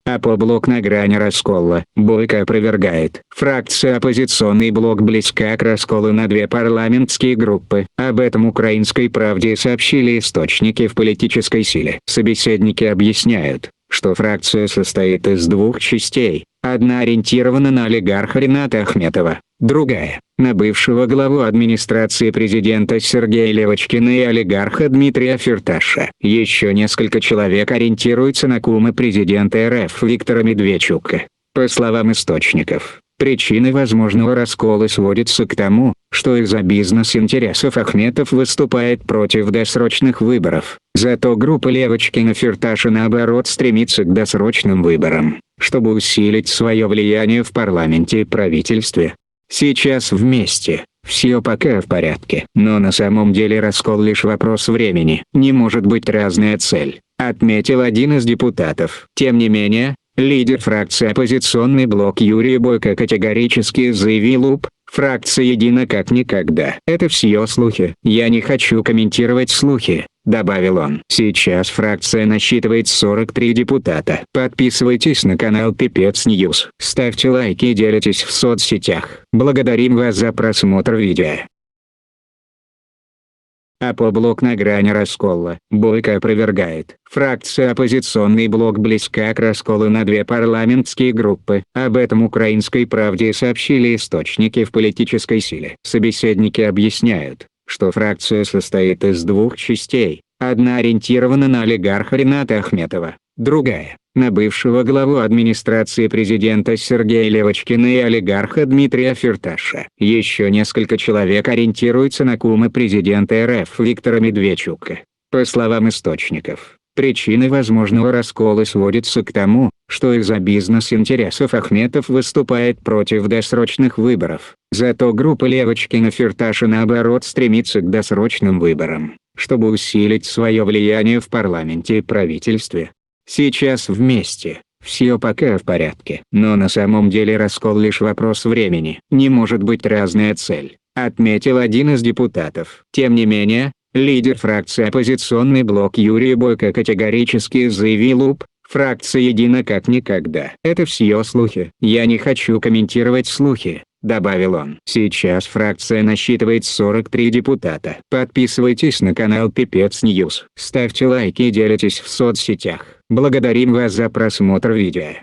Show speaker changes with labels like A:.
A: Опоблок на грани раскола. Бойко опровергает. Фракция «Оппозиционный блок» близка к расколу на две парламентские группы. Об этом «Украинской правде» сообщили источники в политической силе. Собеседники объясняют, что фракция состоит из двух частей. Одна ориентирована на олигарха Рената Ахметова, другая – на бывшего главу администрации президента Сергея Левочкина и олигарха Дмитрия Фирташа. Еще несколько человек ориентируются на кума президента РФ Виктора Медведчука. По словам источников, причины возможного раскола сводятся к тому, что из-за бизнес-интересов Ахметов выступает против досрочных выборов. Зато группа Левочкина-Фирташа наоборот стремится к досрочным выборам, чтобы усилить свое влияние в парламенте и правительстве. Сейчас вместе, все пока в порядке. Но на самом деле раскол лишь вопрос времени. Не может быть разная цель, отметил один из депутатов. Тем не менее, лидер фракции «Оппозиционный блок» Юрий Бойко категорически заявил: фракция едина как никогда. Это все слухи. Я не хочу комментировать слухи, добавил он. Сейчас фракция насчитывает 43 депутата. Подписывайтесь на канал Пипец Ньюс. Ставьте лайки и делитесь в соцсетях. Благодарим вас за просмотр видео. Опоблок на грани раскола. Бойко опровергает. Фракция «Оппозиционный блок» близка к расколу на две парламентские группы. Об этом «Украинской правде» сообщили источники в политической силе. Собеседники объясняют, что фракция состоит из двух частей. Одна ориентирована на олигарха Рената Ахметова, другая – на бывшего главу администрации президента Сергея Левочкина и олигарха Дмитрия Фирташа. Еще несколько человек ориентируются на кума президента РФ Виктора Медведчука. По словам источников, причины возможного раскола сводятся к тому, что из-за бизнес-интересов Ахметов выступает против досрочных выборов. Зато группа Левочкина-Фирташа наоборот стремится к досрочным выборам, чтобы усилить свое влияние в парламенте и правительстве. Сейчас вместе, все пока в порядке. Но на самом деле раскол лишь вопрос времени. Не может быть разная цель, отметил один из депутатов. Тем не менее, лидер фракции «Оппозиционный блок» Юрий Бойко категорически заявил: фракция едина как никогда. Это все слухи. Я не хочу комментировать слухи, добавил он. Сейчас фракция насчитывает 43 депутата. Подписывайтесь на канал Пипец Ньюс. Ставьте лайки и делитесь в соцсетях. Благодарим вас за просмотр видео.